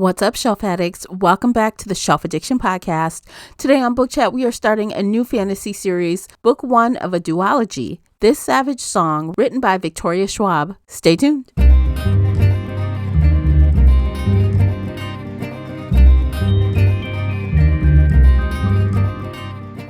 What's up, Shelf Addicts? Welcome back to the Shelf Addiction Podcast. Today on Book Chat, we are starting a new fantasy series, Book 1 of a duology, This Savage Song, written by Victoria Schwab. Stay tuned.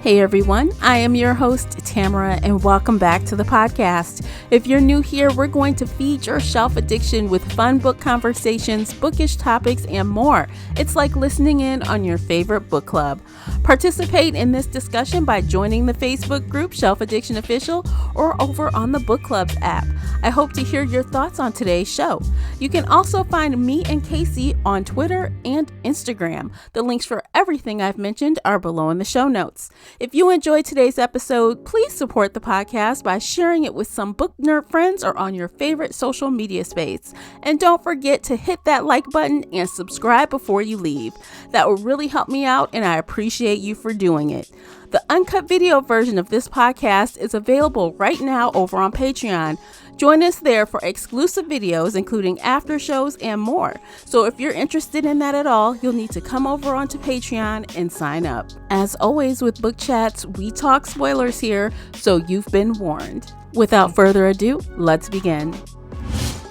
Hey everyone, I am your host, Tamara, and welcome back to the podcast. If you're new here, we're going to feed your shelf addiction with fun book conversations, bookish topics, and more. It's like listening in on your favorite book club. Participate in this discussion by joining the Facebook group Shelf Addiction Official or over on the Book Clubs app. I hope to hear your thoughts on today's show. You can also find me and Casey on Twitter and Instagram. The links for everything I've mentioned are below in the show notes. If you enjoyed today's episode, please support the podcast by sharing it with some book nerd friends or on your favorite social media space. And don't forget to hit that like button and subscribe before you leave. That will really help me out, and I appreciate you for doing it. The uncut video version of this podcast is available right now over on Patreon. Join us there for exclusive videos, including after shows and more. So if you're interested in that at all, you'll need to come over onto Patreon and sign up. As always with Book Chats, we talk spoilers here, so you've been warned. Without further ado, let's begin.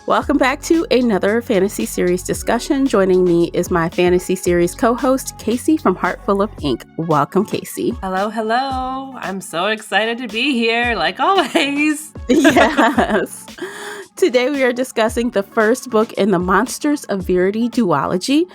Welcome back to another fantasy series discussion. Joining me is my fantasy series co-host, Casey from Heartful of Ink. Welcome, Casey. Hello, hello. I'm so excited to be here, like always. Yes. Today we are discussing the first book in the Monsters of Verity duology.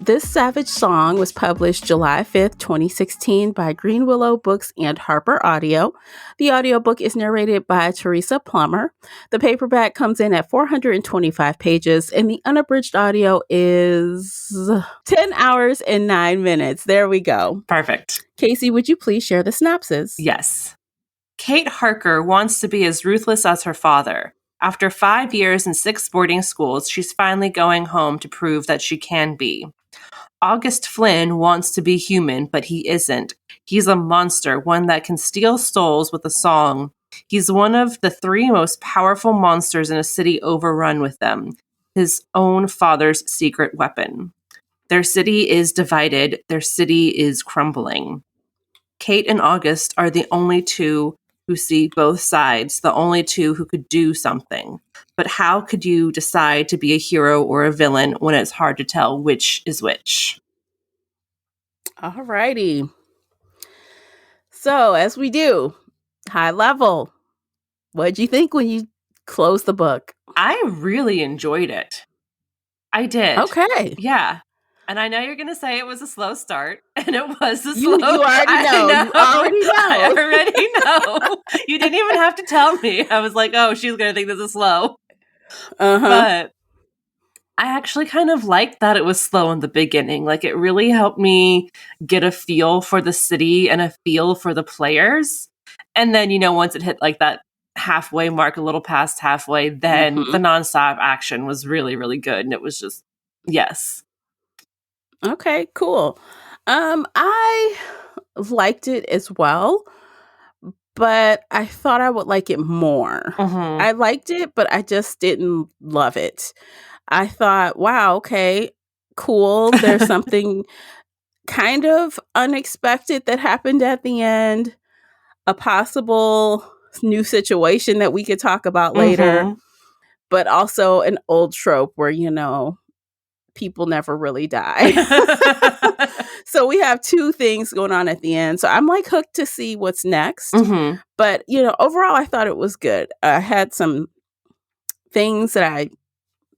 This Savage Song was published July 5th, 2016 by Green Willow Books and Harper Audio. The audiobook is narrated by Teresa Plummer. The paperback comes in at 425 pages, and the unabridged audio is 10 hours and 9 minutes. There we go. Perfect. Casey, would you please share the synopsis? Yes. Kate Harker wants to be as ruthless as her father. After 5 years in 6 boarding schools, she's finally going home to prove that she can be. August Flynn wants to be human, but he isn't. He's a monster, one that can steal souls with a song. He's one of the 3 most powerful monsters in a city overrun with them, his own father's secret weapon. Their city is divided. Their city is crumbling. Kate and August are the only 2 who see both sides, the only 2 who could do something. But how could you decide to be a hero or a villain when it's hard to tell which is which? Alrighty. So, as we do, high level, what did you think when you closed the book? I really enjoyed it. I did. Okay. Yeah. And I know you're going to say it was a slow start, and it was a You slow already know. You already know. I already know. You didn't even have to tell me. I was like, oh, she's going to think this is slow. But I actually kind of liked that it was slow in the beginning. Like, it really helped me get a feel for the city and a feel for the players. And then, once it hit like that halfway mark, a little past halfway, then the nonstop action was really, really good. And it was just, yes. Okay, cool. I liked it as well, but I thought I would like it more. I liked it, but I just didn't love it. I thought, wow, okay, cool. There's something kind of unexpected that happened at the end, a possible new situation that we could talk about later, but also an old trope where, people never really die. So we have 2 things going on at the end. So I'm like hooked to see what's next. But, overall, I thought it was good. I had some things that I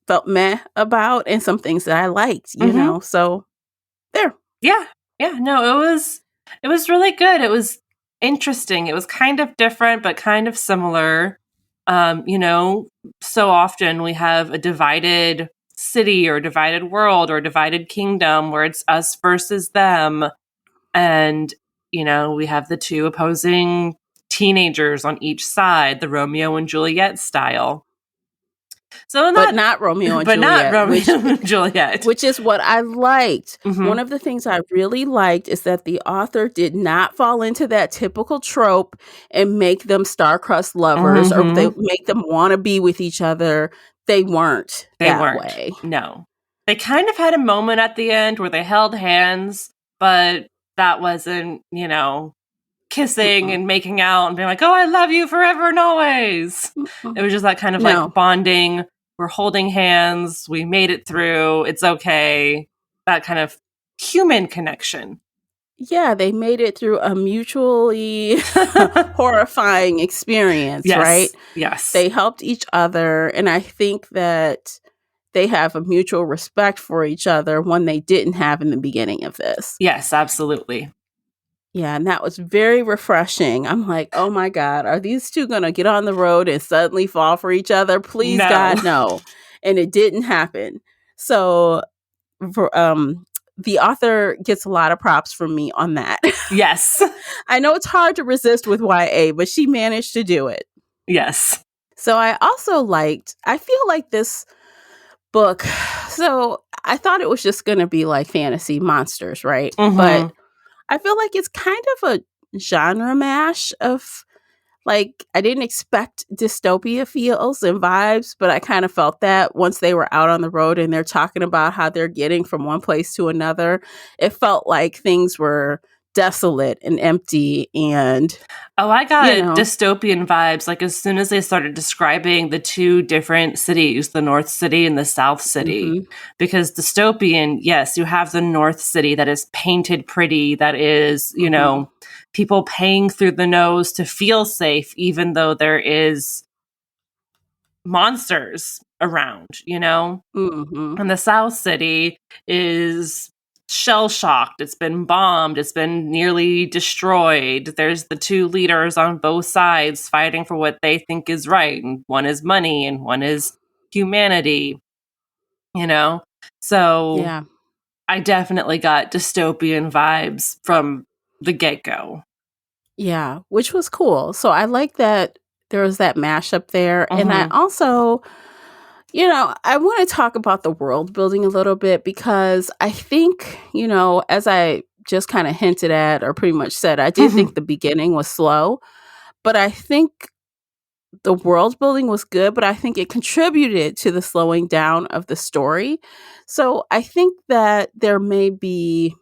felt meh about and some things that I liked, so there. Yeah. No, it was really good. It was interesting. It was kind of different, but kind of similar. So often we have a divided city or divided world or divided kingdom where it's us versus them. And, we have the 2 opposing teenagers on each side, the Romeo and Juliet style. But not Romeo and Juliet. Which is what I liked. One of the things I really liked is that the author did not fall into that typical trope and make them star-crossed lovers or they make them want to be with each other. They weren't that way. No. They kind of had a moment at the end where they held hands, but that wasn't, kissing Mm-mm. and making out and being like, oh, I love you forever and always. Mm-mm. It was just that kind of No. like bonding. We're holding hands. We made it through. It's okay. That kind of human connection. Yeah, they made it through a mutually horrifying experience, right? Yes. They helped each other, and I think that they have a mutual respect for each other when they didn't have in the beginning of this. Yes, absolutely. Yeah, and that was very refreshing. I'm like, oh my God, are these two going to get on the road and suddenly fall for each other? Please, No. God, no. And it didn't happen. So for, the author gets a lot of props from me on that. Yes. I know it's hard to resist with YA, but she managed to do it. Yes. So I feel like this book, so I thought it was just going to be like fantasy monsters, right? Mm-hmm. But I feel like it's kind of a genre mash of, like, I didn't expect dystopia feels and vibes, but I kind of felt that once they were out on the road and they're talking about how they're getting from one place to another. It felt like things were desolate and empty and, Oh, I got dystopian vibes like as soon as they started describing the two different cities, the North City and the South City. Mm-hmm. Because dystopian, yes, you have the North City that is painted pretty, that is, people paying through the nose to feel safe, even though there is monsters around, Mm-hmm. And the South City is shell shocked. It's been bombed. It's been nearly destroyed. There's the two leaders on both sides fighting for what they think is right. And one is money and one is humanity, So Yeah. I definitely got dystopian vibes from the get-go. Yeah, which was cool. So I like that there was that mashup there. Mm-hmm. And I also, I want to talk about the world building a little bit because I think, as I just kind of hinted at or pretty much said, I did think the beginning was slow, but I think the world building was good, but I think it contributed to the slowing down of the story. So I think that there may be,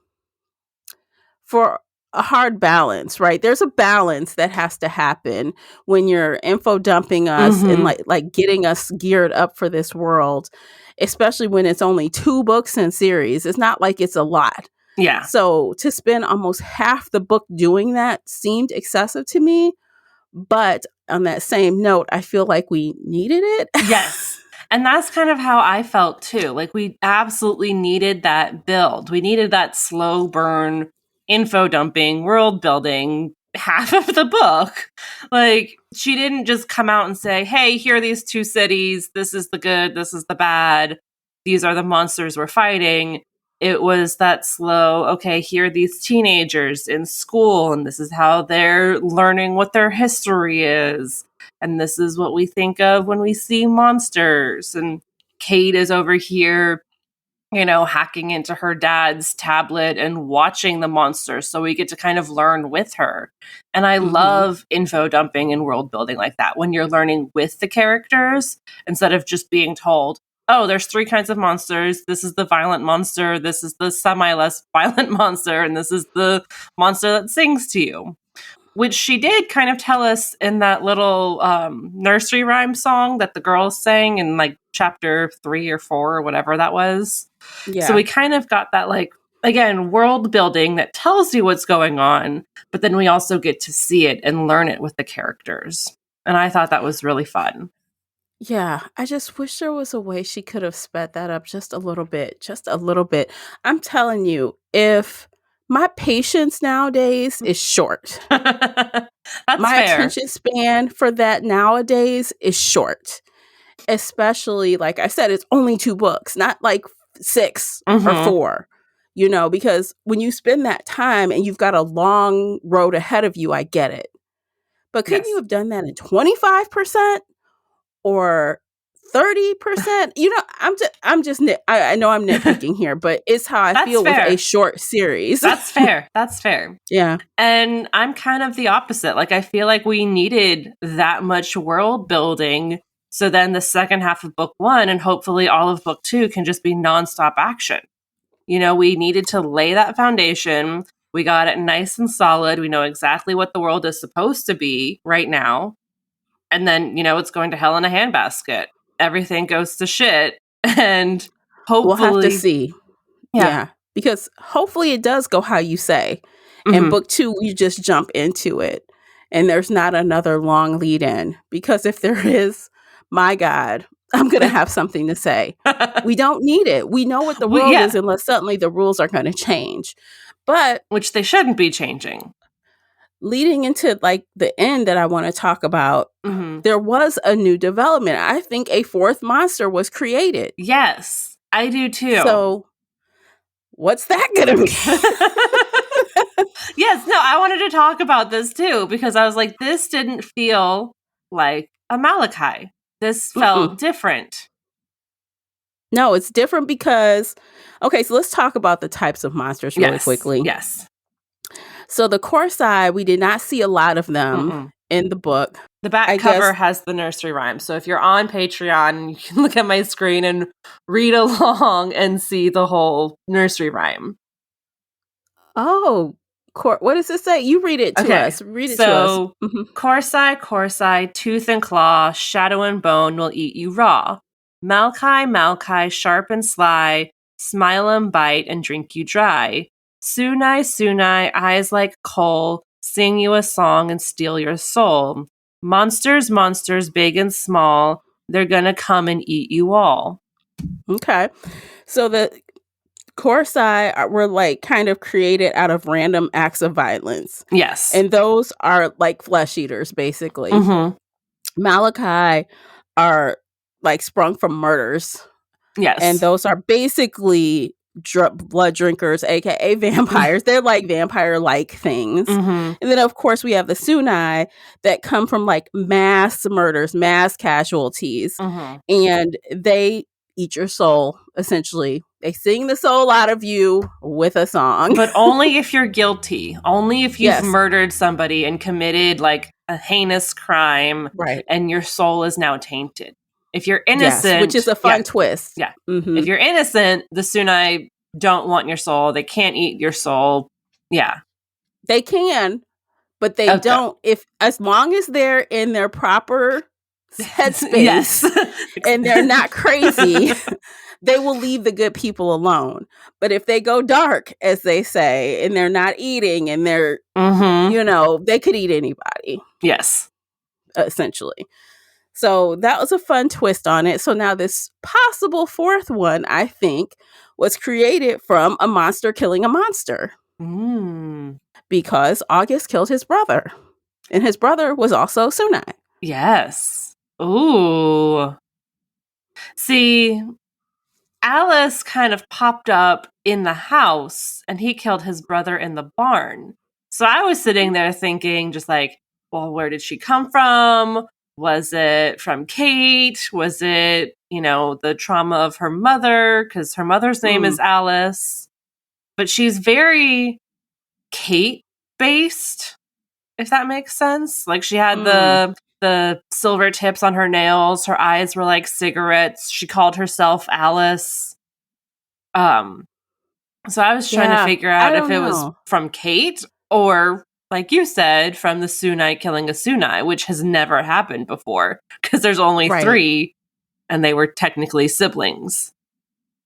for a hard balance, right? There's a balance that has to happen when you're info dumping us and like getting us geared up for this world, especially when it's only 2 books in series. It's not like it's a lot. Yeah. So to spend almost half the book doing that seemed excessive to me. But on that same note, I feel like we needed it. Yes. And that's kind of how I felt too. Like we absolutely needed that build. We needed that slow burn info dumping, world building half of the book. Like she didn't just come out and say, hey, here are these 2 cities. This is the good. This is the bad. These are the monsters we're fighting. It was that slow, okay, here are these teenagers in school, and this is how they're learning what their history is. And this is what we think of when we see monsters. And Kate is over here, hacking into her dad's tablet and watching the monsters. So we get to kind of learn with her. And I love info dumping and world building like that when you're learning with the characters instead of just being told, oh, there's 3 kinds of monsters. This is the violent monster. This is the semi-less violent monster. And this is the monster that sings to you. Which she did kind of tell us in that little nursery rhyme song that the girls sang in like chapter 3 or 4 or whatever that was. Yeah. So we kind of got that, like, again, world building that tells you what's going on, but then we also get to see it and learn it with the characters. And I thought that was really fun. Yeah, I just wish there was a way she could have sped that up just a little bit, just a little bit. I'm telling you, if my patience nowadays is short. That's my fair. attention span for that nowadays is short. Especially, like I said, it's only 2 books, not like 6 or 4. Because when you spend that time and you've got a long road ahead of you, I get it. But couldn't you have done that in 25%? Or 30%? I know I'm nitpicking here, but it's how I feel fair. with a short series. That's fair. That's fair. Yeah. And I'm kind of the opposite. Like, I feel like we needed that much world building So then the second half of book 1 and hopefully all of book 2 can just be nonstop action. We needed to lay that foundation. We got it nice and solid. We know exactly what the world is supposed to be right now. And then, it's going to hell in a handbasket. Everything goes to shit. And hopefully... We'll have to see. Yeah. Because hopefully it does go how you say. And book 2, we just jump into it. And there's not another long lead in. Because if there is, my God, I'm going to have something to say. We don't need it. We know what the world is unless suddenly the rules are going to change. But which they shouldn't be changing. Leading into like the end that I want to talk about, there was a new development. I think a 4th monster was created. Yes, I do too. So what's that going to be? Yes, no, I wanted to talk about this too because I was like, this didn't feel like a Malachi. This felt different. No, it's different because, okay, so let's talk about the types of monsters really quickly. Yes. So the Corsai, we did not see a lot of them in the book. The back cover has the nursery rhyme. So if you're on Patreon, you can look at my screen and read along and see the whole nursery rhyme. Oh, what does it say? You read it to us. Read it to us. Corsai, tooth and claw, shadow and bone will eat you raw. Malchi, sharp and sly, smile and bite and drink you dry. Sunai, eyes like coal, sing you a song and steal your soul. Monsters, big and small, they're gonna come and eat you all. Okay. So the Corsai were like kind of created out of random acts of violence. Yes. And those are like flesh eaters, basically. Malachi are like sprung from murders. Yes. And those are basically blood drinkers, aka vampires. They're like vampire-like things. And then of course we have the Sunai that come from like mass murders, mass casualties. And they eat your soul, essentially. They sing the soul out of you with a song. But only if you're guilty. Only if you've murdered somebody and committed like a heinous crime. Right. And your soul is now tainted. If you're innocent... which is a fun twist. Yeah. If you're innocent, the Sunai don't want your soul. They can't eat your soul. Yeah. They can, but they don't. As long as they're in their proper headspace and they're not crazy, they will leave the good people alone. But if they go dark, as they say, and they're not eating and they're, they could eat anybody. Yes. Essentially. So that was a fun twist on it. So now this possible 4th one, I think, was created from a monster killing a monster. Because August killed his brother. And his brother was also Sunai. Yes. Ooh. See, Alice kind of popped up in the house and he killed his brother in the barn. So I was sitting there thinking just like, well, where did she come from? Was it from Kate? Was it, the trauma of her mother? Because her mother's name is Alice. But she's very Kate-based, if that makes sense. Like she had the silver tips on her nails. Her eyes were like cigarettes. She called herself Alice. So I was trying to figure out if it was from Kate or, like you said, from the Sunai killing a Sunai, which has never happened before because there's only 3 and they were technically siblings.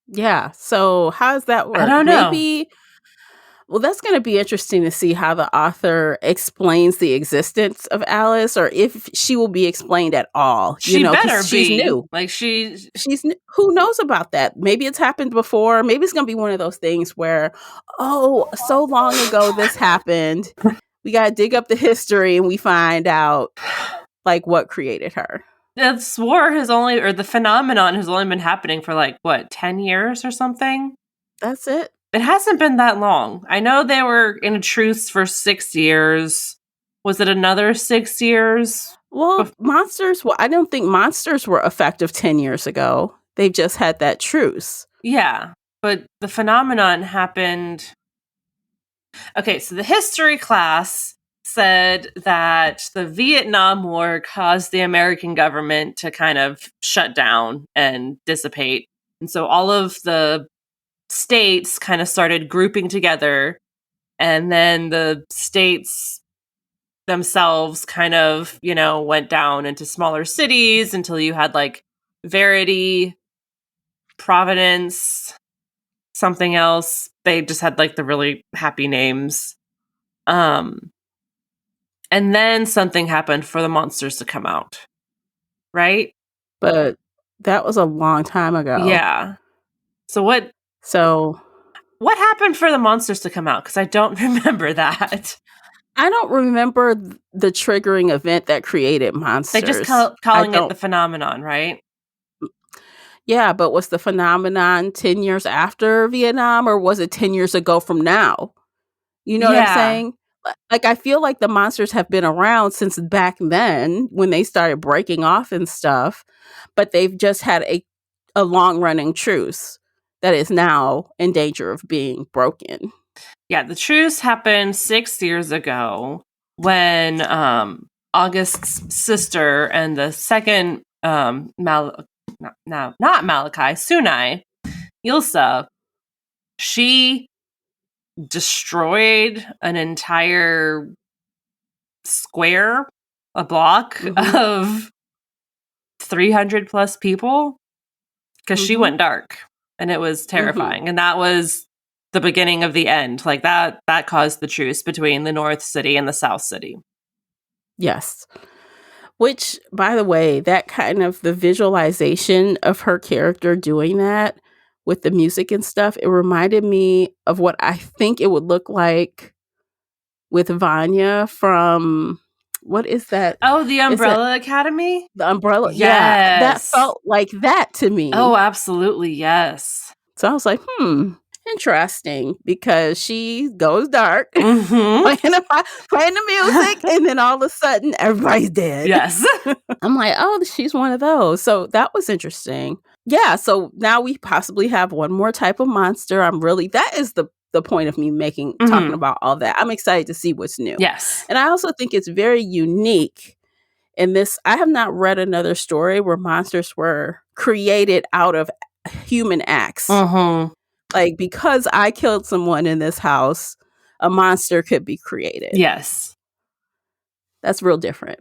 Yeah. So how does that work? I don't know. Well, that's going to be interesting to see how the author explains the existence of Alice, or if she will be explained at all. She better be. She's new. Like she's who knows about that? Maybe it's happened before. Maybe it's going to be one of those things where, so long ago this happened. We got to dig up the history and we find out like what created her. This war the phenomenon has only been happening for like, 10 years or something? That's it. It hasn't been that long. I know they were in a truce for 6 years. Was it another 6 years? Well, I don't think monsters were effective 10 years ago. They've just had that truce. Yeah, but the phenomenon happened... Okay, so the history class said that the Vietnam War caused the American government to kind of shut down and dissipate. And so all of the states kind of started grouping together, and then the states themselves kind of, went down into smaller cities until you had like Verity, Providence, something else. They just had like the really happy names. And then something happened for the monsters to come out, right? But that was a long time ago. Yeah. So what So happened for the monsters to come out? Because I don't remember that. I don't remember the triggering event that created They monsters. just calling it the phenomenon, right? Yeah, but was the phenomenon 10 years after Vietnam, or was it 10 years ago from now? You know what I'm saying? Like, I feel like the monsters have been around since back then when they started breaking off and stuff, but they've just had a long-running truce that is now in danger of being broken. Yeah, the truce happened 6 years ago when August's sister and the second not Malachi, Sunai, Ilsa, she destroyed an entire square, a block of 300 plus people because she went dark, and it was terrifying. And that was the beginning of the end. Like that caused the truce between the North City and the South City. Yes. Which, by the way, that kind of the visualization of her character doing that with the music and stuff, it reminded me of what I think it would look like with Vanya from, what is that? Oh, the Umbrella Academy? The Umbrella. Yes. Yeah, that felt like that to me. Oh, absolutely, yes. So I was like, interesting, because she goes dark, playing the music, and then all of a sudden everybody's dead. Yes. I'm like, oh, she's one of those. So that was interesting. Yeah, so now we possibly have one more type of monster. That is the point of me talking about all that. I'm excited to see what's new. Yes. And I also think it's very unique in this. I have not read another story where monsters were created out of human acts. Like, because I killed someone in this house, a monster could be created. Yes. That's real different.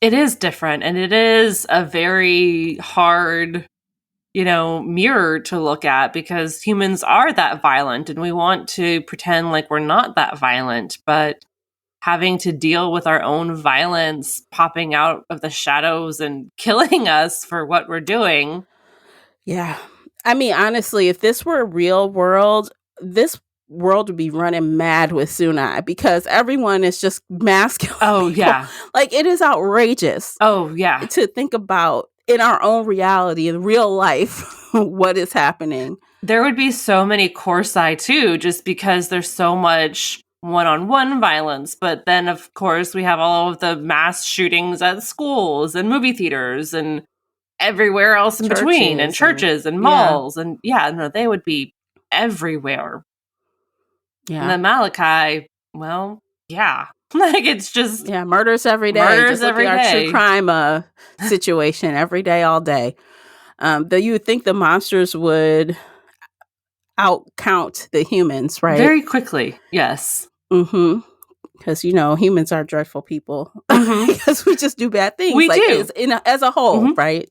It is different, and it is a very hard, mirror to look at, because humans are that violent, and we want to pretend like we're not that violent, but having to deal with our own violence popping out of the shadows and killing us for what we're doing. Yeah. I mean, honestly, if this were a real world, this world would be running mad with Sunai, because everyone is just masculine. Oh, yeah. Like, it is outrageous. Oh, yeah. To think about in our own reality, in real life, what is happening. There would be so many Corsi too, just because there's so much one-on-one violence. But then, of course, we have all of the mass shootings at schools and movie theaters and everywhere else in between, and churches and malls. And they would be everywhere. Yeah. And then Malachi, well, yeah. Like, it's just... Yeah, murders every day. Murders every day. Our true crime situation every day, all day. Though you would think the monsters would outcount the humans, right? Very quickly, yes. Because, humans are dreadful people. Because we just do bad things. We do. As a whole, right?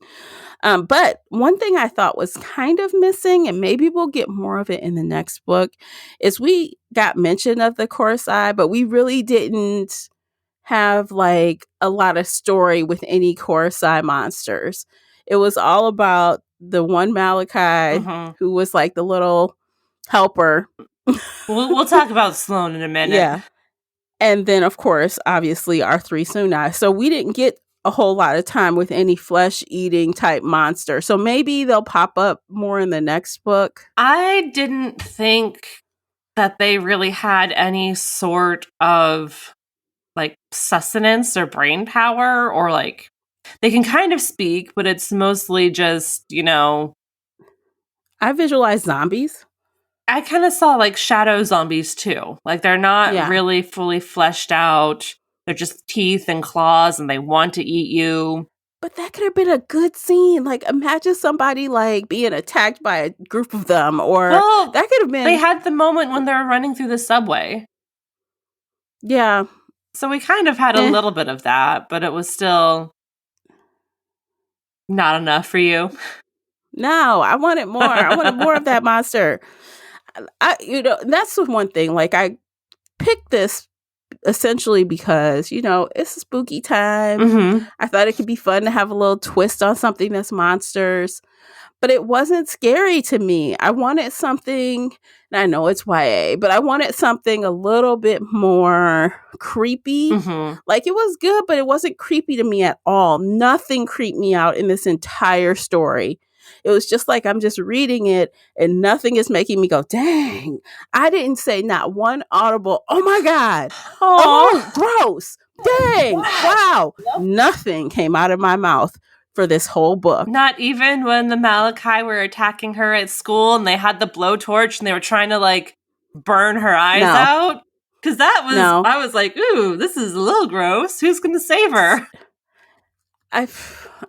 But one thing I thought was kind of missing, and maybe we'll get more of it in the next book, is we got mention of the Corsi, but we really didn't have like a lot of story with any Corsi monsters. It was all about the one Malachi who was like the little helper. We'll talk about Sloane in a minute. Yeah. And then, of course, obviously, our three Sunai. So we didn't get a whole lot of time with any flesh-eating type monster. So maybe they'll pop up more in the next book. I didn't think that they really had any sort of like sustenance or brain power, or like they can kind of speak, but it's mostly just, I visualize zombies. I kind of saw like shadow zombies too. Like, they're not really fully fleshed out. They're just teeth and claws and they want to eat you. But that could have been a good scene. Like, imagine somebody, like, being attacked by a group of them, or Well, that could have been... They had the moment when they were running through the subway. Yeah. So we kind of had a little bit of that, but it was still not enough for you. No, I wanted more. I wanted more of that monster. That's the one thing. Like, I picked this essentially because, it's a spooky time. Mm-hmm. I thought it could be fun to have a little twist on something that's monsters. But it wasn't scary to me. I wanted something, and I know it's YA, but I wanted something a little bit more creepy. Mm-hmm. Like, it was good, but it wasn't creepy to me at all. Nothing creeped me out in this entire story. It was just like I'm just reading it and nothing is making me go, dang. I didn't say not one audible, oh my God. Aww. Oh, gross. Dang. Wow. Nothing came out of my mouth for this whole book. Not even when the Malachi were attacking her at school and they had the blowtorch and they were trying to like burn her eyes out? Because that was, I was like, ooh, this is a little gross. Who's going to save her? And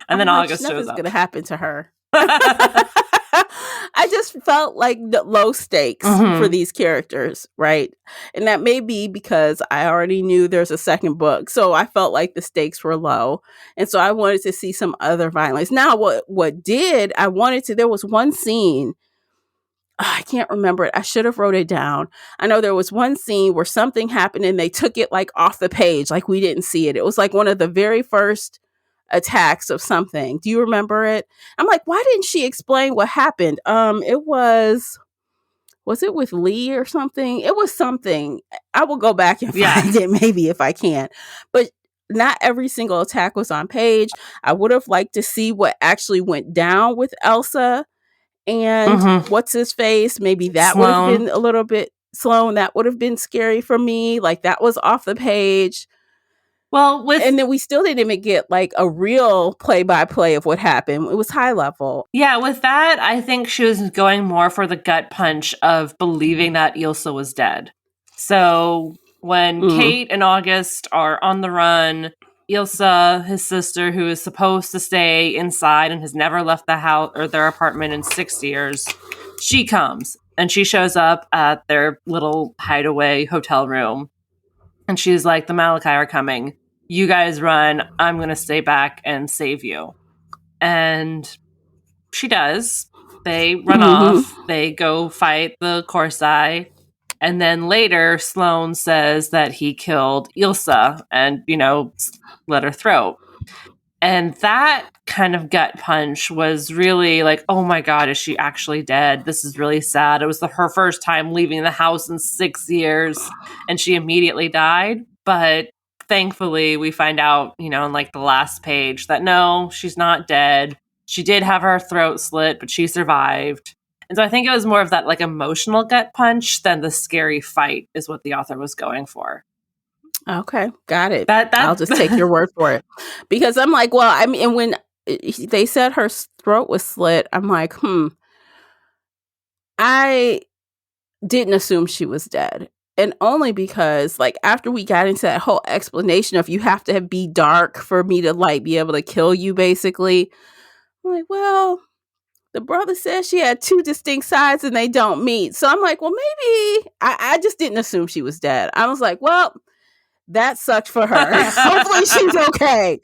then August shows up. Nothing's going to happen to her. I just felt like low stakes for these characters, right? And that may be because I already knew there's a second book, so I felt like the stakes were low, and so I wanted to see some other violence. Now, there was one scene, I can't remember it. I should have wrote it down. I know there was one scene where something happened and they took it like off the page, like we didn't see it. It was like one of the very first attacks of something. Do you remember it? I'm like, why didn't she explain what happened? It was it with Lee or something? It was something. I will go back and find it maybe if I can. But not every single attack was on page. I would have liked to see what actually went down with Elsa and what's his face. Maybe that would have been a little bit Sloan. That would have been scary for me. Like, that was off the page. Well, and then we still didn't even get like a real play-by-play of what happened. It was high level. Yeah, with that, I think she was going more for the gut punch of believing that Ilsa was dead. So when Kate and August are on the run, Ilsa, his sister, who is supposed to stay inside and has never left the house or their apartment in 6 years, she comes and she shows up at their little hideaway hotel room. And she's like, the Malachi are coming. You guys run. I'm going to stay back and save you. And she does. They run off. They go fight the Corsai. And then later, Sloan says that he killed Ilsa and, slit her throat. And that kind of gut punch was really like, oh my God, is she actually dead? This is really sad. It was her first time leaving the house in 6 years, and she immediately died. But thankfully, we find out, in like the last page that no, she's not dead. She did have her throat slit, but she survived. And so I think it was more of that like emotional gut punch than the scary fight is what the author was going for. Okay, got it. I'll just take your word for it. Because I'm like, well, I mean, and when they said her throat was slit, I'm like, I didn't assume she was dead. And only because, like, after we got into that whole explanation of you have to be dark for me to, like, be able to kill you, basically, I'm like, well, the brother says she had two distinct sides and they don't meet. So I'm like, well, maybe I just didn't assume she was dead. I was like, well, that sucked for her. Hopefully she's okay.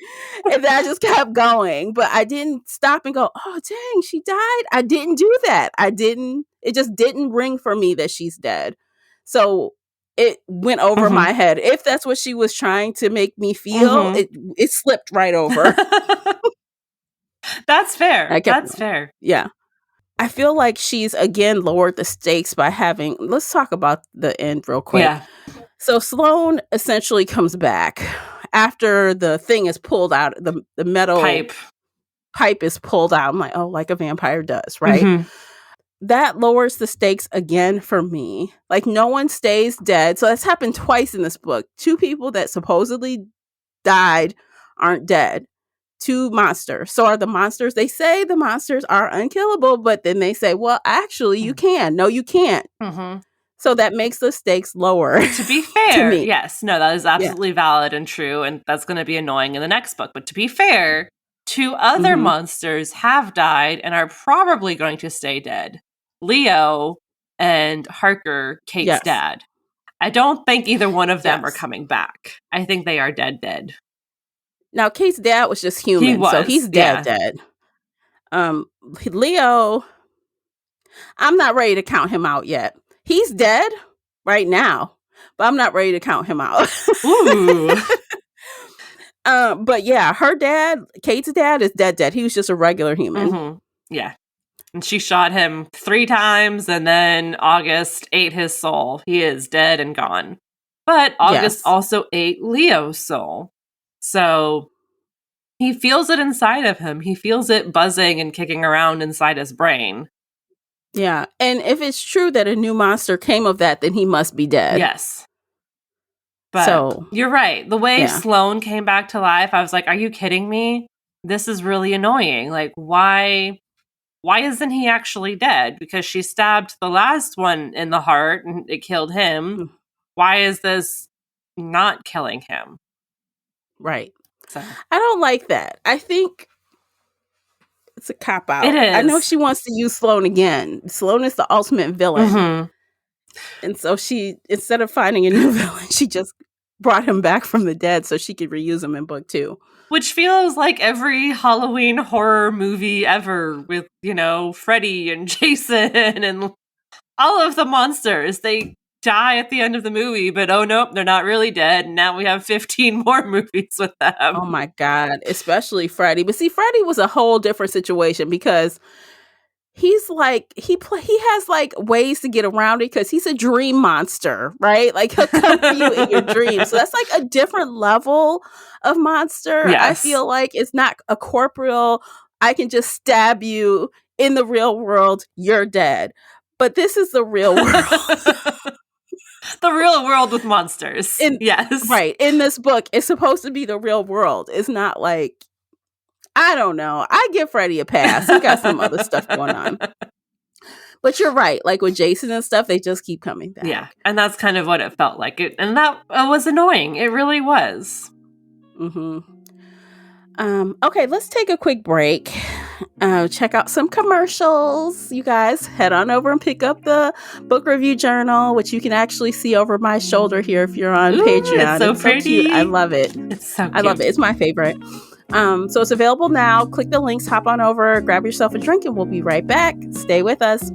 And then I just kept going. But I didn't stop and go, oh, dang, she died. I didn't do that. It just didn't ring for me that she's dead. So it went over my head. If that's what she was trying to make me feel, it slipped right over. That's fair. That's fair. Yeah. I feel like she's, again, lowered the stakes by let's talk about the end real quick. Yeah. So Sloan essentially comes back after the thing is pulled out, the metal pipe is pulled out. I'm like, oh, like a vampire does, right? That lowers the stakes again for me. Like, no one stays dead. So that's happened twice in this book. 2 people that supposedly died aren't dead. 2 monsters. So are the monsters, they say the monsters are unkillable, but then they say, well, actually you can. No, you can't. So that makes the stakes lower. To be fair, me. yes, no, that is absolutely valid and true, and that's going to be annoying in the next book. But to be fair, 2 other monsters have died and are probably going to stay dead. Leo and Harker, Kate's dad. I don't think either one of them are coming back. I think they are dead. Now, Kate's dad was just human, so he's dead. Leo, I'm not ready to count him out yet. He's dead right now, but I'm not ready to count him out. Ooh. But yeah, her dad, Kate's dad, is dead. He was just a regular human. Mm-hmm. Yeah. And she shot him 3 times, and then August ate his soul. He is dead and gone. But August also ate Leo's soul. So he feels it inside of him. He feels it buzzing and kicking around inside his brain. Yeah. And if it's true that a new monster came of that, then he must be dead. Yes. But you're right. The way Sloane came back to life, I was like, are you kidding me? This is really annoying. Like, why isn't he actually dead? Because she stabbed the last one in the heart and it killed him. Why is this not killing him? Right. So I don't like that. I think it's a cop out. It is. I know she wants to use Sloane again. Sloane is the ultimate villain. Mm-hmm. And so she, instead of finding a new villain, she just brought him back from the dead so she could reuse him in book 2. Which feels like every Halloween horror movie ever with, Freddy and Jason and all of the monsters. They die at the end of the movie, but oh nope, they're not really dead. And now we have 15 more movies with them. Oh my God, especially Freddy. But see, Freddy was a whole different situation because he's like, he has like ways to get around it because he's a dream monster, right? Like he'll come for you in your dreams. So that's like a different level of monster. Yes. I feel like it's not a corporeal, I can just stab you in the real world, you're dead. But this is the real world. The real world with monsters. Yes. Right. In this book, it's supposed to be the real world. It's not like, I don't know. I give Freddy a pass. He got some other stuff going on. But you're right. Like with Jason and stuff, they just keep coming back. Yeah. And that's kind of what it felt like. And that was annoying. It really was. Mm-hmm. Okay, let's take a quick break. Check out some commercials. You guys head on over and pick up the book review journal, which you can actually see over my shoulder here if you're on Patreon. It's so pretty. Cute. I love it. It's so cute. I love it. It's my favorite. So it's available now. Click the links, hop on over, grab yourself a drink, and we'll be right back. Stay with us.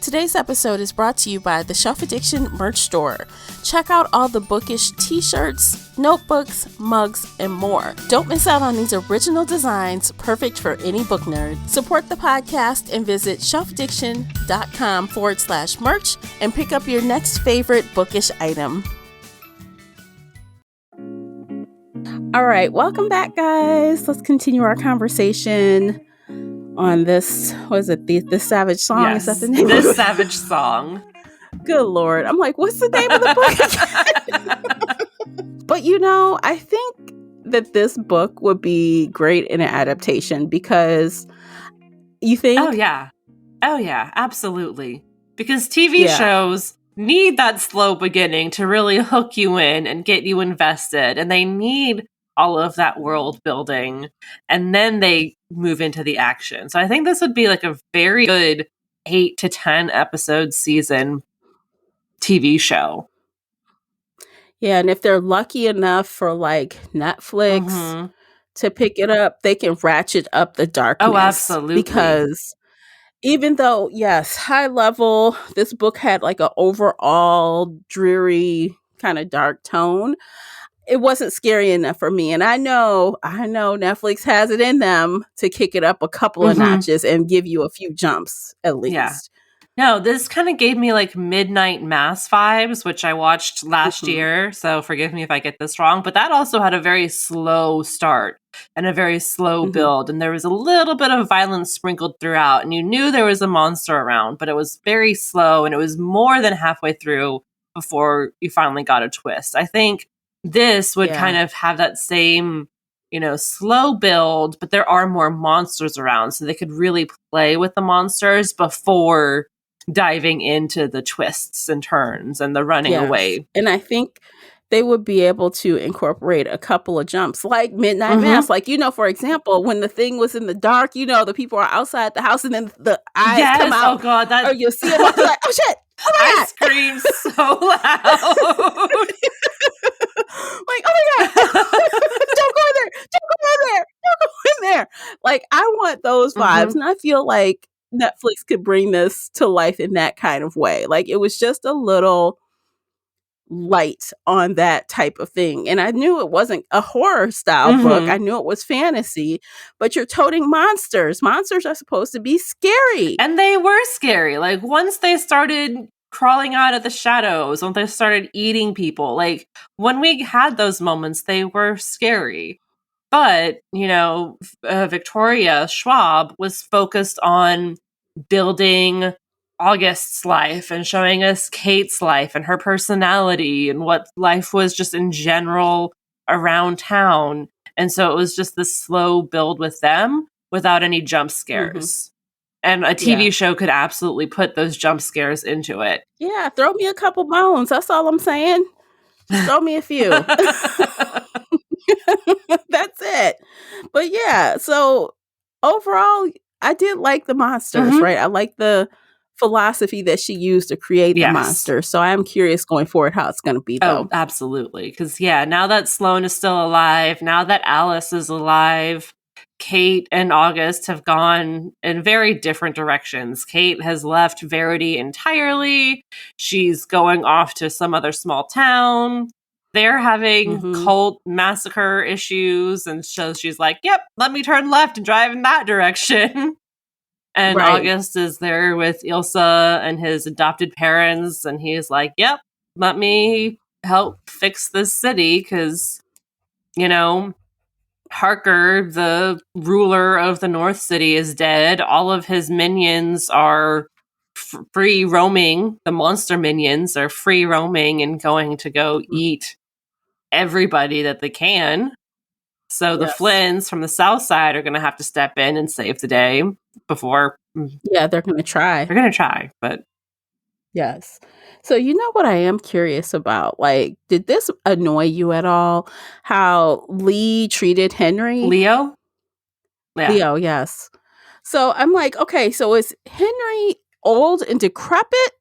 Today's episode is brought to you by the Shelf Addiction merch store. Check out all the bookish t-shirts, notebooks, mugs, and more. Don't miss out on these original designs, perfect for any book nerd. Support the podcast and visit shelfaddiction.com/merch and pick up your next favorite bookish item. All right, welcome back, guys. Let's continue our conversation on this, what is it, this Savage Song? Yes, is that the name This of it? Savage Song. Good Lord. I'm like, what's the name of the book? But I think that this book would be great in an adaptation because you think... Oh, yeah, absolutely. Because TV shows need that slow beginning to really hook you in and get you invested. And they need all of that world building. And then they move into the action. So I think this would be like a very good 8 to 10 episode season TV show. Yeah, and if they're lucky enough for like Netflix to pick it up, they can ratchet up the darkness. Oh, absolutely. Because even though, yes, high level, this book had like an overall dreary kind of dark tone, it wasn't scary enough for me. And I know Netflix has it in them to kick it up a couple of notches and give you a few jumps at least. Yeah. No, this kind of gave me like Midnight Mass vibes, which I watched last year. So forgive me if I get this wrong. But that also had a very slow start and a very slow build. And there was a little bit of violence sprinkled throughout. And you knew there was a monster around, but it was very slow. And it was more than halfway through before you finally got a twist. I think this would kind of have that same, slow build, but there are more monsters around. So they could really play with the monsters before diving into the twists and turns and the running Yes. away. And I think they would be able to incorporate a couple of jumps like Midnight Mm-hmm. Mass. Like, for example, when the thing was in the dark, the people are outside the house and then the eyes come Yes. Oh out. God, Or you'll see them walk, you're like, oh shit. Oh my I God. screamed so loud. Like, oh my God. Don't go in there. Don't go in there. Don't go in there. Like, I want those vibes. Mm-hmm. And I feel like Netflix could bring this to life in that kind of way. Like, it was just a little light on that type of thing. And I knew it wasn't a horror style book. Mm-hmm. I knew it was fantasy, but you're toting monsters. Monsters are supposed to be scary. And they were scary. Like, once they started crawling out of the shadows, when they started eating people, like, when we had those moments, they were scary. But, Victoria Schwab was focused on building August's life and showing us Kate's life and her personality and what life was just in general around town. And so it was just this slow build with them without any jump scares. And a TV show could absolutely put those jump scares into it. Yeah, throw me a couple bones. That's all I'm saying. Just throw me a few. That's it. But yeah, so overall, I did like the monsters, Mhm. right? I like the philosophy that she used to create the Yes. monsters. So I'm curious going forward how it's going to be, though. Oh, absolutely. Because, now that Sloane is still alive, now that Alice is alive, Kate and August have gone in very different directions. Kate has left Verity entirely. She's going off to some other small town. They're having cult massacre issues. And so she's like, yep, let me turn left and drive in that direction. And Right. August is there with Ilsa and his adopted parents. And he's like, yep, let me help fix this city because, Harker, the ruler of the North City, is dead. All of his minions are free roaming. The monster minions are free roaming and going to go eat everybody that they can. So the Yes. Flynns from the South Side are going to have to step in and save the day before. Yeah, they're going to try. They're going to try, but. Yes. So you know what I am curious about? Like, did this annoy you at all? How Lee treated Henry? Leo? Yeah. Leo, yes. So I'm like, okay, so is Henry old and decrepit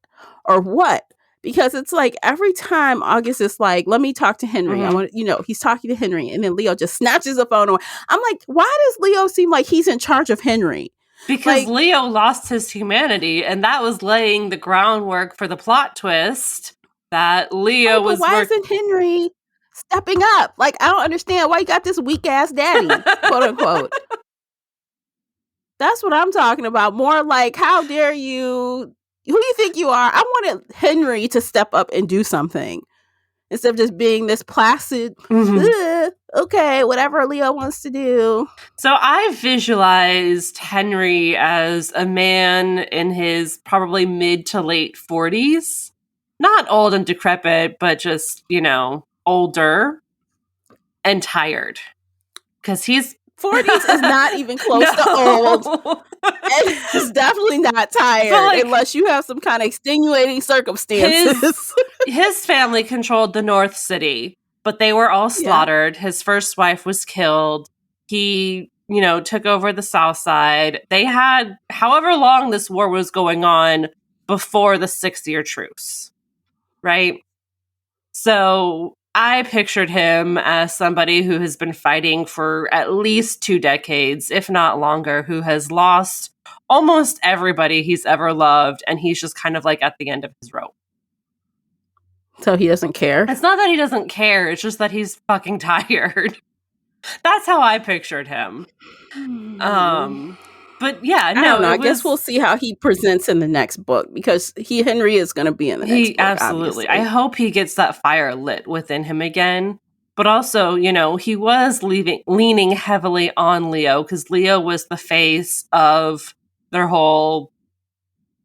or what? Because it's like every time August is like, let me talk to Henry. I want he's talking to Henry, and then Leo just snatches the phone away. I'm like, why does Leo seem like he's in charge of Henry? Because Leo lost his humanity, and that was laying the groundwork for the plot twist that Leo was. Why isn't Henry stepping up? Like, I don't understand why you got this weak ass daddy, quote unquote. That's what I'm talking about. More like, how dare you? Who do you think you are? I wanted Henry to step up and do something instead of just being this placid, okay, whatever Leo wants to do. So I visualized Henry as a man in his probably mid to late 40s. Not old and decrepit, but just, older and tired. Because he's 40s is not even close to old. And it's definitely not tired unless you have some kind of extenuating circumstances. His family controlled the North City, but they were all slaughtered. Yeah. His first wife was killed. He, took over the South Side. They had however long this war was going on before the 6-year truce, right? So I pictured him as somebody who has been fighting for at least 2 decades, if not longer, who has lost almost everybody he's ever loved, and he's just kind of like at the end of his rope. So he doesn't care? It's not that he doesn't care, it's just that he's fucking tired. That's how I pictured him. But yeah, I don't know. I guess we'll see how he presents in the next book, because Henry is going to be in the next book. Absolutely. Obviously. I hope he gets that fire lit within him again. But also, he was leaning heavily on Leo, because Leo was the face of their whole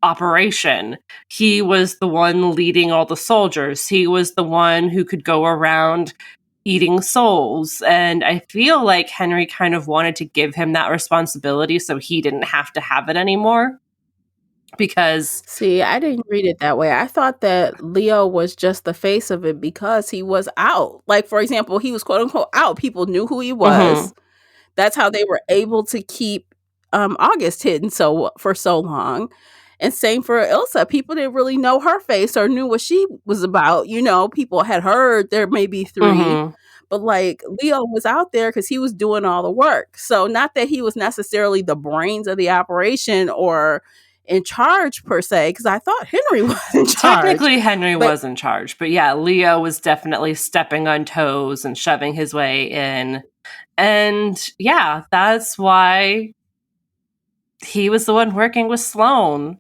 operation. He was the one leading all the soldiers. He was the one who could go around eating souls. And I feel like Henry kind of wanted to give him that responsibility so he didn't have to have it anymore. because See, I didn't read it that way. I thought that Leo was just the face of it because he was out. Like, for example, he was quote unquote out. People knew who he mhm, was. That's how they were able to keep August hidden for so long. And same for Ilsa. People didn't really know her face or knew what she was about. People had heard there may be three, mhm. but like Leo was out there because he was doing all the work. So not that he was necessarily the brains of the operation or in charge per se, because I thought Henry was in charge. Technically, Henry But was in charge, but yeah, Leo was definitely stepping on toes and shoving his way in. And yeah, that's why he was the one working with Sloane,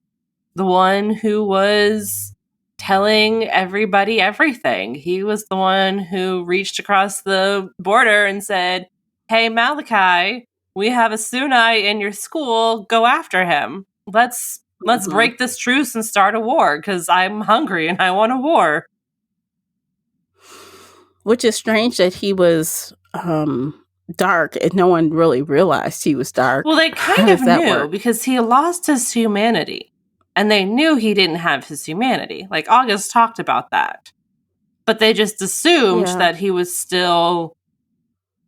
the one who was telling everybody everything. He was the one who reached across the border and said, "Hey, Malachi, we have a Sunai in your school. Go after him. Let's mhm. break this truce and start a war because I'm hungry and I want a war." Which is strange that he was dark and no one really realized he was dark. Well, they How kind of does that knew work? because he lost his humanity. And they knew he didn't have his humanity. Like August talked about that. But they just assumed Yeah. that he was still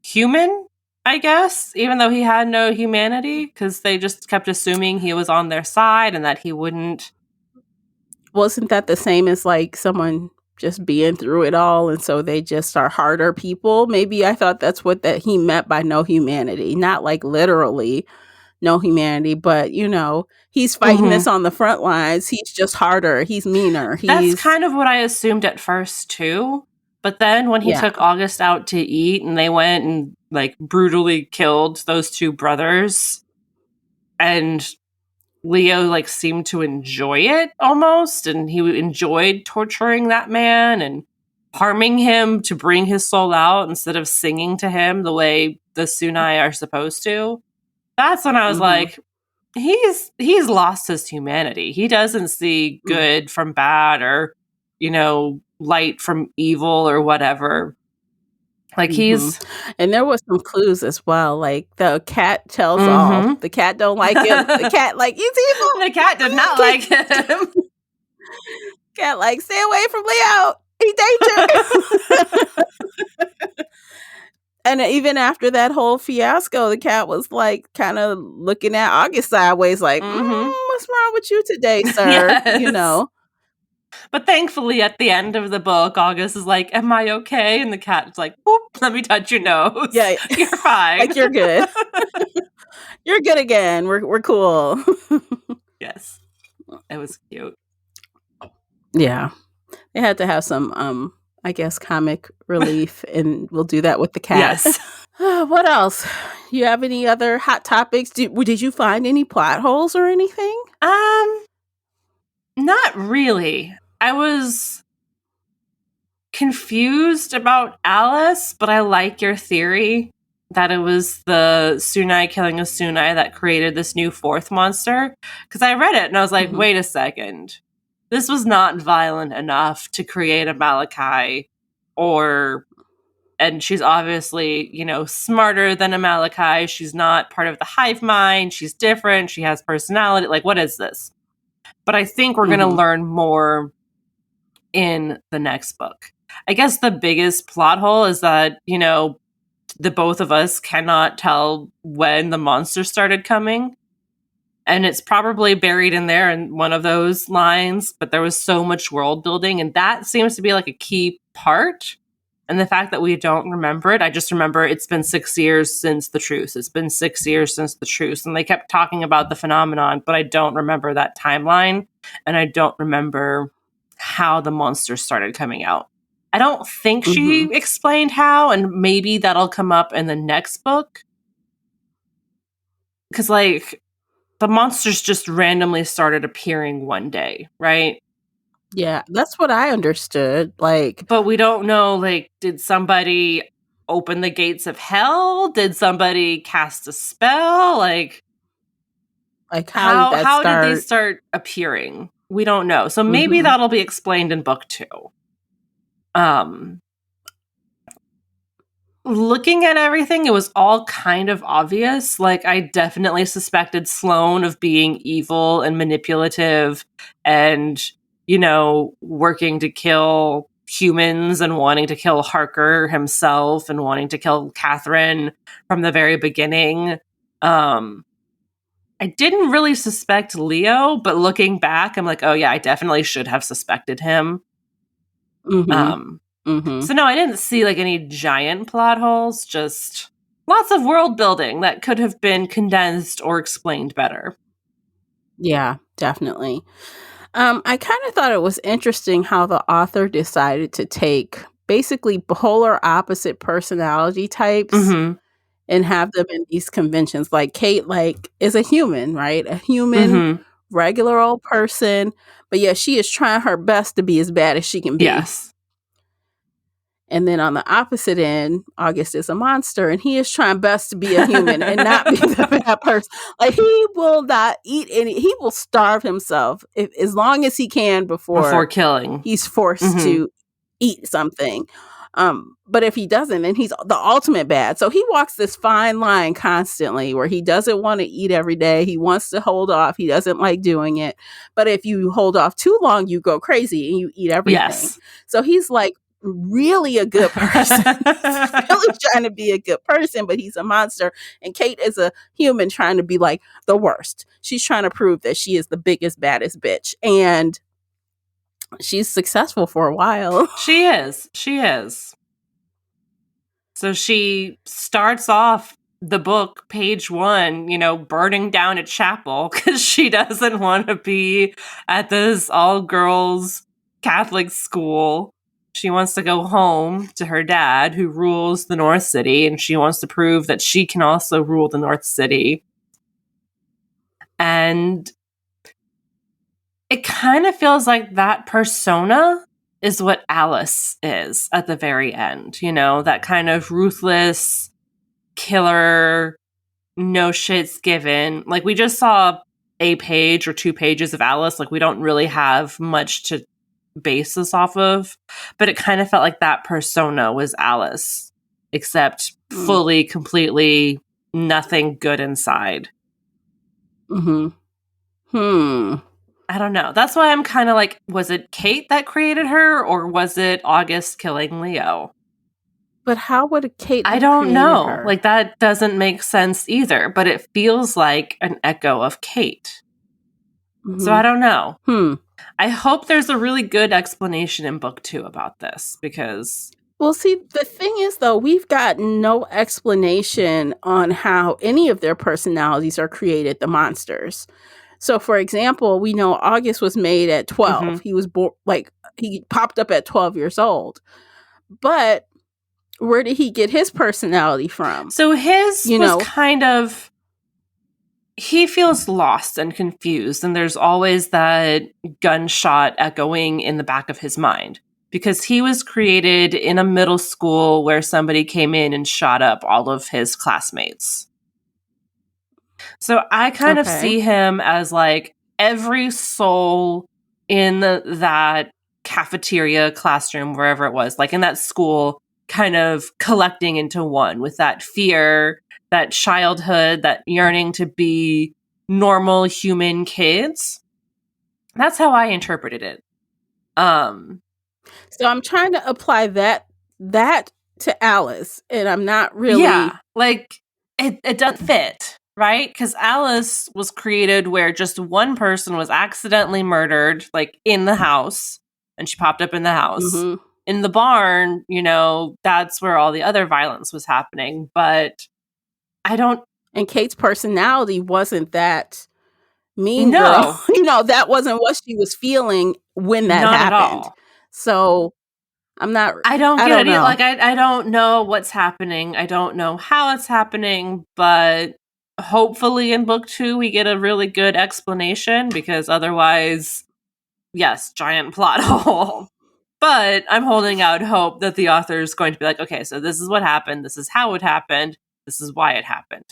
human, I guess, even though he had no humanity, because they just kept assuming he was on their side and that he wouldn't. Wasn't that the same as like someone just being through it all and so they just are harder people? Maybe I thought that's what that he meant by no humanity. Not like literally no humanity, but he's fighting Mhm. this on the front lines. He's just harder. He's meaner. That's He's kind of what I assumed at first, too. But then when he yeah. took August out to eat and they went and like brutally killed those two brothers, and Leo like seemed to enjoy it almost, and he enjoyed torturing that man and harming him to bring his soul out instead of singing to him the way the Sunai are supposed to. That's when I was Mhm. like, he's lost his humanity. He doesn't see good from bad or, light from evil or whatever. Like Mhm. he's And there was some clues as well, like, the cat tells all. mhm. The cat don't like him. The cat like, "He's evil." The cat did not like him. Cat like, "Stay away from Leo. He's danger." And even after that whole fiasco, the cat was, like, kinda looking at August sideways like, Mhm. What's wrong with you today, sir?" Yes. But thankfully, at the end of the book, August is like, "Am I okay?" And the cat's like, "Boop, let me touch your nose. Yeah, You're fine." like, "You're good. You're good again. We're cool." Yes, it was cute. Yeah. They had to have some, I guess, comic relief, and we'll do that with the cat. Yes. What else? You have any other hot topics? Did you find any plot holes or anything? Um, Not really. I was confused about Alice, but I like your theory that it was the Sunai killing a Sunai that created this new fourth monster. Because I read it and I was like, Mhm. wait a second. This was not violent enough to create a Malachi or and she's obviously, smarter than a Malachi. She's not part of the hive mind. She's different. She has personality. Like, what is this? But I think we're going to Mhm. learn more in the next book. I guess the biggest plot hole is that, the both of us cannot tell when the monsters started coming. And it's probably buried in there in one of those lines, but there was so much world building, and that seems to be like a key part. And the fact that we don't remember it, I just remember it's been 6 years since the truce. It's been 6 years since the truce. And they kept talking about the phenomenon, but I don't remember that timeline. And I don't remember how the monsters started coming out. I don't think she Mhm. explained how, and maybe that'll come up in the next book. Because, like, the monsters just randomly started appearing one day, right? Yeah, that's what I understood. Like But we don't know, like, did somebody open the gates of hell? Did somebody cast a spell? Like, like how did that how did they start? start appearing? We don't know. So maybe Mhm. that'll be explained in book 2. Um, looking at everything, it was all kind of obvious. Like, I definitely suspected Sloane of being evil and manipulative and, working to kill humans and wanting to kill Harker himself and wanting to kill Catherine from the very beginning. I didn't really suspect Leo, but looking back, I'm like, oh yeah, I definitely should have suspected him. So no, I didn't see like any giant plot holes, just lots of world building that could have been condensed or explained better. Yeah, definitely. I kind of thought it was interesting how the author decided to take basically polar opposite personality types and have them in these conventions. Like Kate, like, is a human, right? A human, regular old person, but yeah, she is trying her best to be as bad as she can be. Yes. And then on the opposite end, August is a monster, and he is trying best to be a human and not be the bad person. Like, he will not eat any. He will starve himself as long as he can before killing. He's forced to eat something. But if he doesn't, then he's the ultimate bad. So he walks this fine line constantly where he doesn't want to eat every day. He wants to hold off. He doesn't like doing it. But if you hold off too long, you go crazy and you eat everything. Yes. So he's like really a good person. He's really trying to be a good person, but he's a monster. And Kate is a human trying to be like the worst. She's trying to prove that she is the biggest, baddest bitch. And she's successful for a while. She is. So she starts off the book, page 1, burning down a chapel because she doesn't want to be at this all-girls Catholic school. She wants to go home to her dad, who rules the North City, and she wants to prove that she can also rule the North City. And it kind of feels like that persona is what Alice is at the very end. That kind of ruthless killer, no shits given. Like, we just saw a page or 2 pages of Alice. Like, we don't really have much to base this off of, but it kind of felt like that persona was Alice, except fully, completely nothing good inside. I don't know. That's why I'm kind of like, was it Kate that created her, or was it August killing Leo? But how would Kate have I don't know. her? Like, that doesn't make sense either, but it feels like an echo of Kate. So I don't know. I hope there's a really good explanation in book 2 about this, because... Well, see, the thing is, though, we've got no explanation on how any of their personalities are created, the monsters. So, for example, we know August was made at 12. He was born, he popped up at 12 years old. But where did he get his personality from? So his was kind of... He feels lost and confused, and there's always that gunshot echoing in the back of his mind. Because he was created in a middle school where somebody came in and shot up all of his classmates. So I kind of see him as like every soul in that cafeteria, classroom, wherever it was, like in that school, kind of collecting into one with that fear, that childhood, that yearning to be normal human kids. That's how I interpreted it. So I'm trying to apply that to Alice, and I'm not really... Yeah, like, it doesn't fit, right? Because Alice was created where just one person was accidentally murdered, like, in the house, and she popped up in the house. In the barn, that's where all the other violence was happening, but I don't... And Kate's personality wasn't that mean girl. That wasn't what she was feeling when that happened. At all. So I'm not... I don't get it. Like, I don't know what's happening. I don't know how it's happening, but hopefully in book 2 we get a really good explanation, because otherwise, yes, giant plot hole. But I'm holding out hope that the author is going to be like, okay, so this is what happened. This is how it happened. This is why it happened.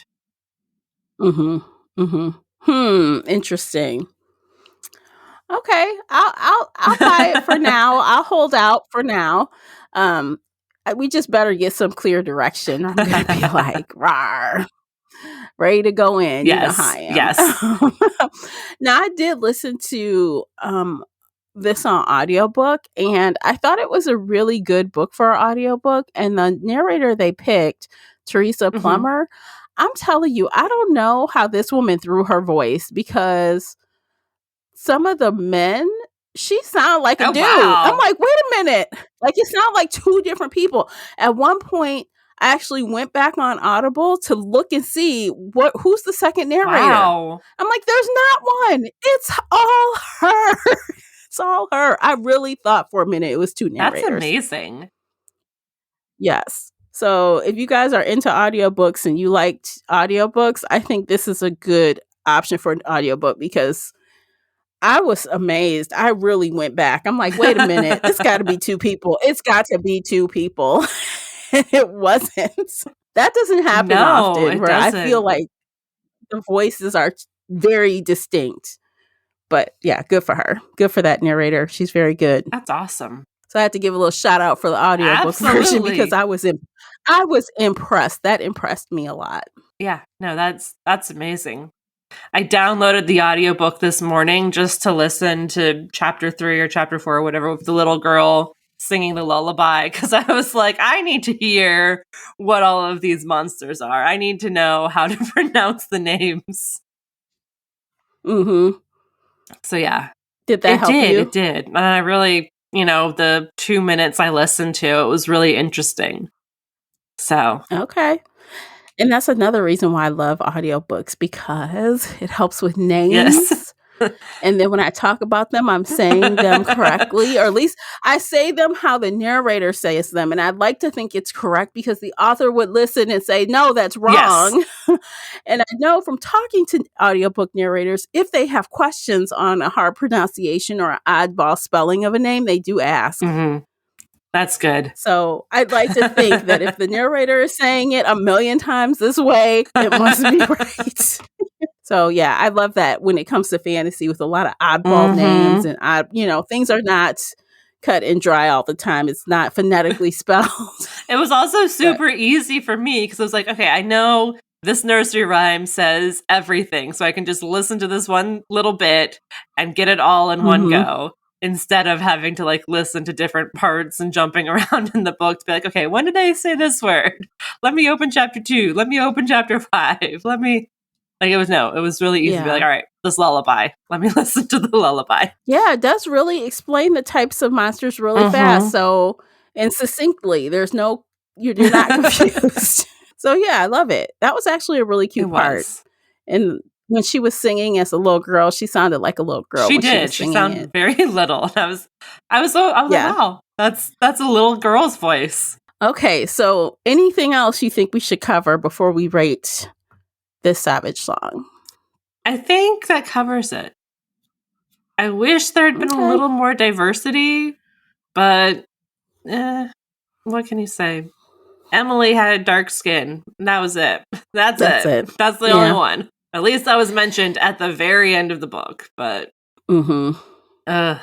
Interesting. Okay, I'll buy it for now. I'll hold out for now. we just better get some clear direction. I'm going to be like, rawr, ready to go in. You know how I Yes. am. Yes. Now, I did listen to this on audiobook, and I thought it was a really good book for an audiobook. And the narrator they picked, Teresa Mhm. Plummer, I'm telling you, I don't know how this woman threw her voice, because some of the men, she sounded like a Oh, dude. I'm wow. like, wait a minute. Like, it sounded like two different people. At one point, I actually went back on Audible to look and see who's the second narrator. Wow. I'm like, there's not one. It's all her. It's all her. I really thought for a minute it was two That's narrators. amazing. Yes. So if you guys are into audiobooks and you liked audiobooks, I think this is a good option for an audiobook, because I was amazed. I really went back. I'm like, wait a minute. It's got to be two people. It's got to be two people. It wasn't. That doesn't happen No, often, it where I feel doesn't. like the voices are very distinct. But yeah, good for her. Good for that narrator. She's very good. That's awesome. So I had to give a little shout out for the audiobook version, because Absolutely. I was impressed. That impressed me a lot. Yeah. No, that's amazing. I downloaded the audiobook this morning just to listen to chapter 3 or chapter 4 or whatever, with the little girl singing the lullaby, because I was like, I need to hear what all of these monsters are. I need to know how to pronounce the names. Mm-hmm. So yeah, Did that help you? It did. And I really, the 2 minutes I listened to, it was really interesting. So, Okay. And that's another reason why I love audiobooks, because it helps with yes. names. And then when I talk about them, I'm saying them correctly, or at least I say them how the narrator says them. And I'd like to think it's correct, because the author would listen and say, no, that's Yes. wrong. And I know from talking to audiobook narrators, if they have questions on a hard pronunciation or an oddball spelling of a name, they do ask. Mm-hmm. That's good. So I'd like to think that if the narrator is saying it a million times this way, it must be right. So yeah, I love that when it comes to fantasy, with a lot of oddball names and things are not cut and dry all the time. It's not phonetically spelled. It was also super easy for me, because I was like, okay, I know this nursery rhyme says everything, so I can just listen to this one little bit and get it all in one go, instead of having to like listen to different parts and jumping around in the book to be like, okay, when did I say this word? Let me open chapter 2. Let me open chapter 5. Let me it was really easy to be like, all right, this lullaby. Let me listen to the lullaby. Yeah, it does really explain the types of monsters really fast. So, and succinctly, you're not confused. So yeah, I love it. That was actually a really cute part. And when she was singing as a little girl, she sounded like a little girl. She when did. She was she singing sounded it. very little. I was like, wow, that's a little girl's voice. Okay, so anything else you think we should cover before we rate this Savage song? I think that covers it. I wish there had been a little more diversity, but what can you say? Emily had dark skin. And that was it. That's it. That's the only one. At least that was mentioned at the very end of the book. But you're right.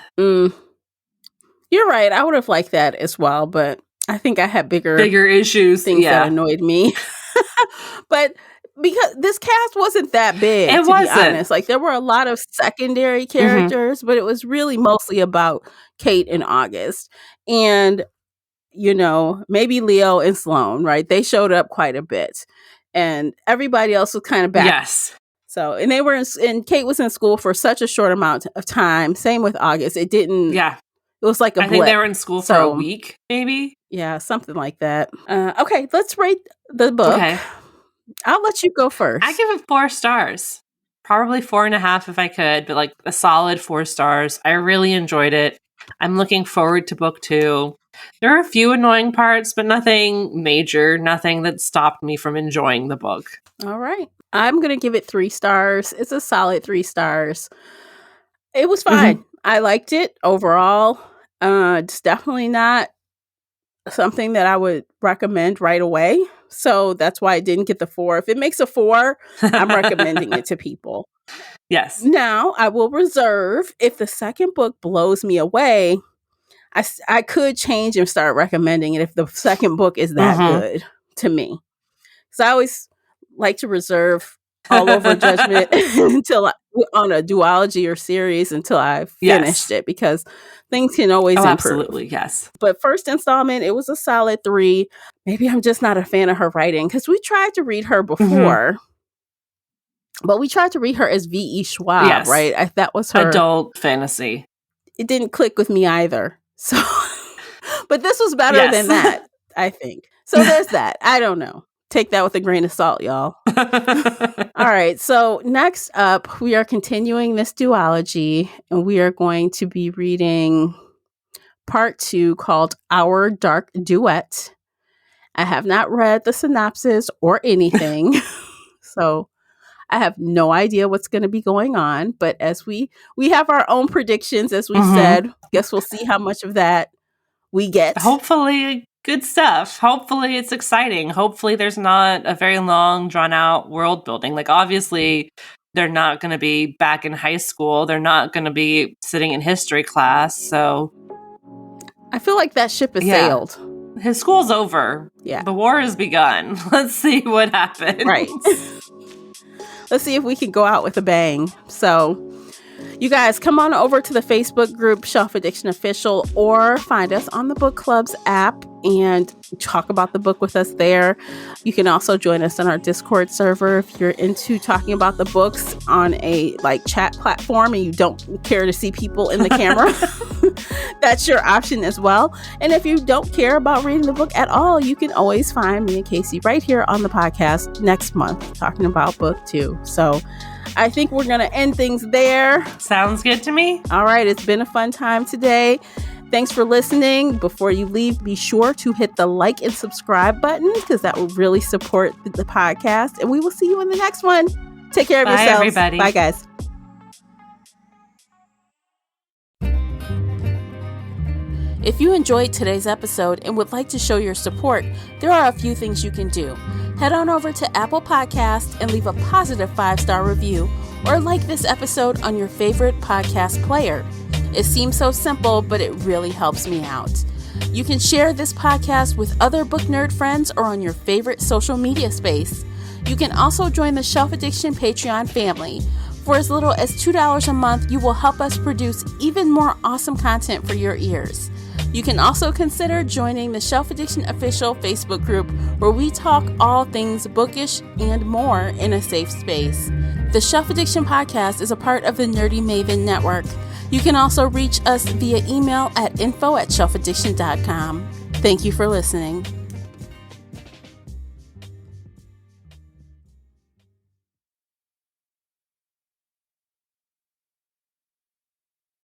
I would have liked that as well, but I think I had bigger issues, things that annoyed me. But because this cast wasn't that big, be honest. Like, there were a lot of secondary characters, but it was really mostly about Kate and August. And, maybe Leo and Sloane, right? They showed up quite a bit. And everybody else was kind of back. Yes. So, and they were and Kate was in school for such a short amount of time. Same with August. It didn't. Yeah. It was like a blip. I think they were in school for a week, maybe. Yeah, something like that. Okay, let's rate the book. Okay. I'll let you go first. I give it 4 stars. Probably 4.5 if I could, but like a solid 4 stars. I really enjoyed it. I'm looking forward to book 2. There are a few annoying parts, but nothing major, nothing that stopped me from enjoying the book. All right. I'm going to give it 3 stars. It's a solid 3 stars. It was fine. I liked it overall. It's definitely not something that I would recommend right away. So that's why I didn't get the 4. If it makes a 4, I'm recommending it to people. Yes. Now, I will reserve, if the second book blows me away, I could change and start recommending it if the second book is that good to me. So I always like to reserve all over judgment until on a duology or series until I've finished it, because things can always improve. Absolutely, yes. But first installment, it was a solid 3. Maybe I'm just not a fan of her writing, because we tried to read her before, but we tried to read her as V.E. Schwab, right? That was her adult fantasy. It didn't click with me either. So, but this was better than that, I think. So there's that. I don't know. Take that with a grain of salt, y'all. All right. So next up, we are continuing this duology, and we are going to be reading part 2 called Our Dark Duet. I have not read the synopsis or anything, so I have no idea what's going to be going on. But as we have our own predictions, as we said, guess we'll see how much of that we get. Hopefully good stuff. Hopefully it's exciting. Hopefully there's not a very long, drawn out world building. Like, obviously they're not going to be back in high school. They're not going to be sitting in history class. So I feel like that ship has sailed. His school's over. Yeah. The war has begun. Let's see what happens. Right. Let's see if we can go out with a bang. So you guys, come on over to the Facebook group Shelf Addiction Official, or find us on the Book Club's app and talk about the book with us there. You can also join us on our Discord server if you're into talking about the books on a chat platform and you don't care to see people in the camera. That's your option as well. And if you don't care about reading the book at all, you can always find me and Casey right here on the podcast next month talking about book 2. So I think we're going to end things there. Sounds good to me. All right. It's been a fun time today. Thanks for listening. Before you leave, be sure to hit the like and subscribe button, because that will really support the podcast. And we will see you in the next one. Take care of yourselves. Bye, everybody. Bye, guys. If you enjoyed today's episode and would like to show your support, there are a few things you can do. Head on over to Apple Podcasts and leave a positive 5-star review, or like this episode on your favorite podcast player. It seems so simple, but it really helps me out. You can share this podcast with other book nerd friends or on your favorite social media space. You can also join the Shelf Addiction Patreon family. For as little as $2 a month, you will help us produce even more awesome content for your ears. You can also consider joining the Shelf Addiction Official Facebook group, where we talk all things bookish and more in a safe space. The Shelf Addiction Podcast is a part of the Nerdy Maven Network. You can also reach us via email at info@shelfaddiction.com. Thank you for listening.